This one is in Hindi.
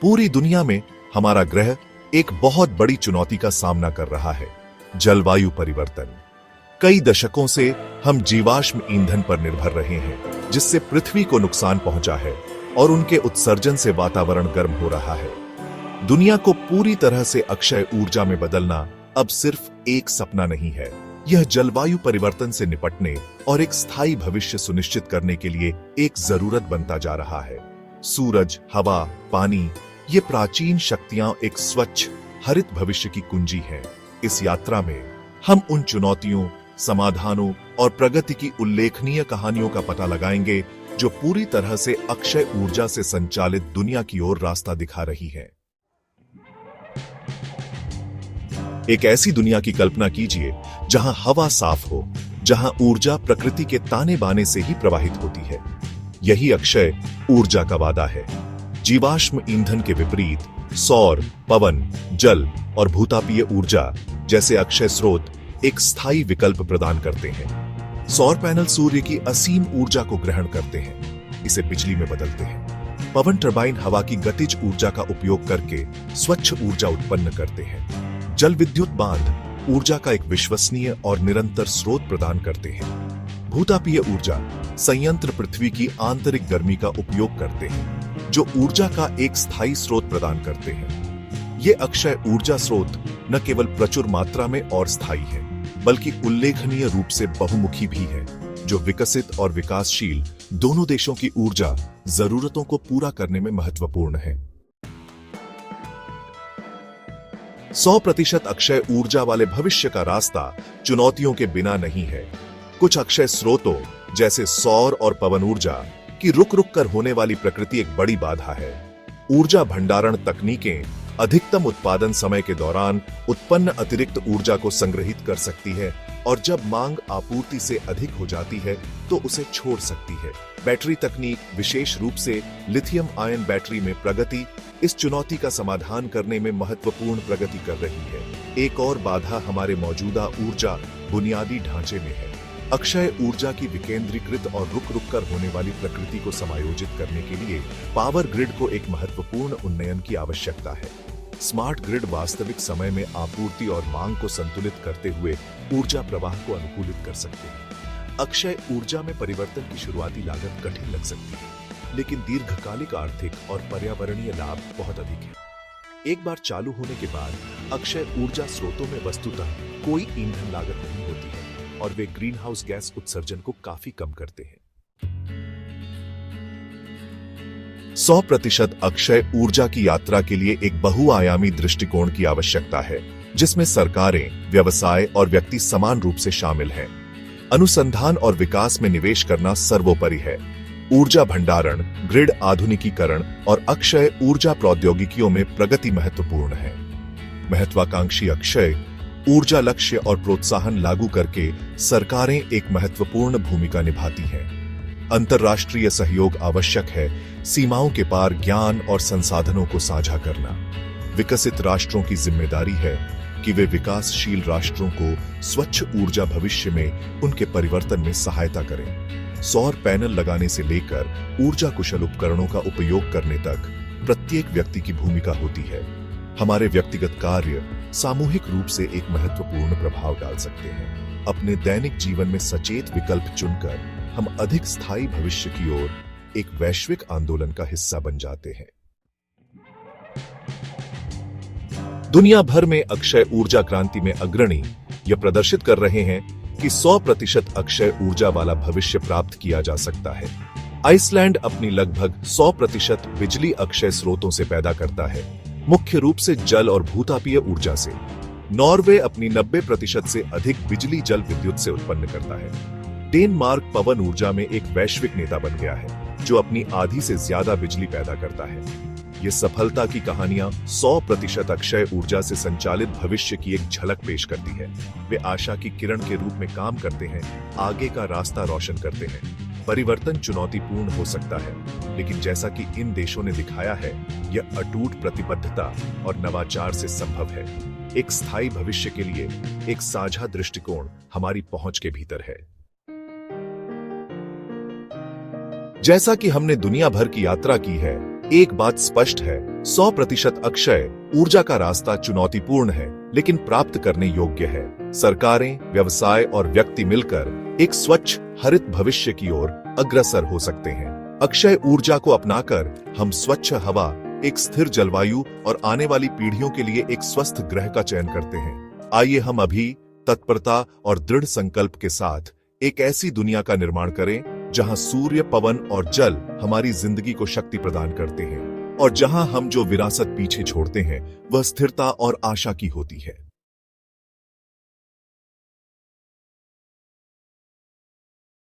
पूरी दुनिया में हमारा ग्रह एक बहुत बड़ी चुनौती का सामना कर रहा है, जलवायु परिवर्तन। कई दशकों से हम जीवाश्म ईंधन पर निर्भर रहे हैं, जिससे पृथ्वी को नुकसान पहुंचा है और उनके उत्सर्जन से वातावरण गर्म हो रहा है। दुनिया को पूरी तरह से अक्षय ऊर्जा में बदलना अब सिर्फ एक सपना नहीं है, यह जलवायु परिवर्तन से निपटने और एक स्थायी भविष्य सुनिश्चित करने के लिए एक जरूरत बनता जा रहा है। सूरज, हवा, पानी, ये प्राचीन शक्तियां एक स्वच्छ, हरित भविष्य की कुंजी हैं। इस यात्रा में हम उन चुनौतियों, समाधानों और प्रगति की उल्लेखनीय कहानियों का पता लगाएंगे जो पूरी तरह से अक्षय ऊर्जा से संचालित दुनिया की ओर रास्ता दिखा रही है। एक ऐसी दुनिया की कल्पना कीजिए जहां हवा साफ हो, जहां ऊर्जा प्रकृति के ताने बाने से ही प्रवाहित होती है। यही अक्षय ऊर्जा का वादा है। जीवाश्म ईंधन के विपरीत सौर, पवन, जल और भूतापीय ऊर्जा जैसे अक्षय स्रोत एक स्थायी विकल्प प्रदान करते हैं। सौर पैनल सूर्य की असीम ऊर्जा को ग्रहण करते हैं, इसे बिजली में बदलते हैं। पवन टरबाइन हवा की गतिज ऊर्जा का उपयोग करके स्वच्छ ऊर्जा उत्पन्न करते हैं। जल विद्युत बांध ऊर्जा का एक विश्वसनीय और निरंतर स्रोत प्रदान करते हैं। भूतापीय ऊर्जा संयंत्र पृथ्वी की आंतरिक गर्मी का उपयोग करते हैं, जो ऊर्जा का एक स्थायी स्रोत प्रदान करते हैं। ये अक्षय ऊर्जा स्रोत न केवल प्रचुर मात्रा में और स्थायी है, बल्कि उल्लेखनीय रूप से बहुमुखी भी है, जो विकसित और विकासशील दोनों देशों की ऊर्जा जरूरतों को पूरा करने में महत्वपूर्ण है। 100% अक्षय ऊर्जा वाले भविष्य का रास्ता चुनौतियों के बिना नहीं है। कुछ अक्षय स्रोतों जैसे सौर और पवन ऊर्जा की रुक रुक कर होने वाली प्रकृति एक बड़ी बाधा है। ऊर्जा भंडारण तकनीकें अधिकतम उत्पादन समय के दौरान उत्पन्न अतिरिक्त ऊर्जा को संग्रहित कर सकती है और जब मांग आपूर्ति से अधिक हो जाती है तो उसे छोड़ सकती है। बैटरी तकनीक, विशेष रूप से लिथियम आयन बैटरी में प्रगति इस चुनौती का समाधान करने में महत्वपूर्ण प्रगति कर रही है। एक और बाधा हमारे मौजूदा ऊर्जा बुनियादी ढांचे में है। अक्षय ऊर्जा की विकेंद्रीकृत और रुक रुक कर होने वाली प्रकृति को समायोजित करने के लिए पावर ग्रिड को एक महत्वपूर्ण उन्नयन की आवश्यकता है। स्मार्ट ग्रिड वास्तविक समय में आपूर्ति और मांग को संतुलित करते हुए ऊर्जा प्रवाह को अनुकूलित कर सकते हैं। अक्षय ऊर्जा में परिवर्तन की शुरुआती लागत कठिन लग सकती है, लेकिन दीर्घकालिक आर्थिक और पर्यावरणीय लाभ बहुत अधिक है। एक बार चालू होने के बाद अक्षय ऊर्जा स्रोतों में वस्तुतः कोई ईंधन लागत नहीं होती है और वे ग्रीन हाउस गैस उत्सर्जन को काफी कम करते हैं। 100% अक्षय ऊर्जा की यात्रा के लिए एक बहुआयामी दृष्टिकोण की आवश्यकता है, जिसमें सरकारें, व्यवसाय और व्यक्ति समान रूप से शामिल हैं। अनुसंधान और विकास में निवेश करना सर्वोपरि है। ऊर्जा भंडारण, ग्रिड आधुनिकीकरण और अक्षय ऊर्जा प्रौद्योगिकियों में प्रगति महत्वपूर्ण है। महत्वाकांक्षी अक्षय ऊर्जा लक्ष्य और प्रोत्साहन लागू करके सरकारें एक महत्वपूर्ण भूमिका निभाती हैं। अंतर्राष्ट्रीय सहयोग आवश्यक है, सीमाओं के पार ज्ञान और संसाधनों को साझा करना। विकसित राष्ट्रों की जिम्मेदारी है कि वे विकासशील राष्ट्रों को स्वच्छ ऊर्जा भविष्य में उनके परिवर्तन में सहायता करें। सौर पैनल लगाने से लेकर ऊर्जा कुशल उपकरणों का उपयोग करने तक प्रत्येक व्यक्ति की भूमिका होती है। हमारे व्यक्तिगत कार्य सामूहिक रूप से एक महत्वपूर्ण प्रभाव डाल सकते हैं। अपने दैनिक जीवन में सचेत विकल्प चुनकर हम अधिक स्थायी भविष्य की ओर एक वैश्विक आंदोलन का हिस्सा बन जाते हैं। दुनिया भर में अक्षय ऊर्जा क्रांति में अग्रणी यह प्रदर्शित कर रहे हैं कि 100% अक्षय ऊर्जा वाला भविष्य प्राप्त किया जा सकता है। आइसलैंड अपनी लगभग 100% बिजली अक्षय स्रोतों से पैदा करता है, मुख्य रूप से जल और भूतापीय ऊर्जा से। नॉर्वे अपनी 90% से अधिक बिजली जल विद्युत से उत्पन्न करता है। डेनमार्क पवन ऊर्जा में एक वैश्विक नेता बन गया है, जो अपनी आधी से ज्यादा बिजली पैदा करता है। ये सफलता की कहानियां 100% अक्षय ऊर्जा से संचालित भविष्य की एक झलक पेश करती है। वे आशा की किरण के रूप में काम करते हैं, आगे का रास्ता रोशन करते हैं। परिवर्तन चुनौतीपूर्ण हो सकता है, लेकिन जैसा कि इन देशों ने दिखाया है, यह अटूट प्रतिबद्धता और नवाचार से संभव है। एक स्थायी भविष्य के लिए एक साझा दृष्टिकोण हमारी पहुंच के भीतर है। जैसा कि हमने दुनिया भर की यात्रा की है, एक बात स्पष्ट है, 100% अक्षय ऊर्जा का रास्ता चुनौतीपूर्ण है, लेकिन प्राप्त करने योग्य है। सरकारें, व्यवसाय और व्यक्ति मिलकर एक स्वच्छ हरित भविष्य की ओर अग्रसर हो सकते हैं। अक्षय ऊर्जा को अपनाकर हम स्वच्छ हवा, एक स्थिर जलवायु और आने वाली पीढ़ियों के लिए एक स्वस्थ ग्रह का चयन करते हैं। आइए हम अभी तत्परता और दृढ़ संकल्प के साथ एक ऐसी दुनिया का निर्माण करें जहां सूर्य, पवन और जल हमारी जिंदगी को शक्ति प्रदान करते हैं और जहां हम जो विरासत पीछे छोड़ते हैं वह स्थिरता और आशा की होती है।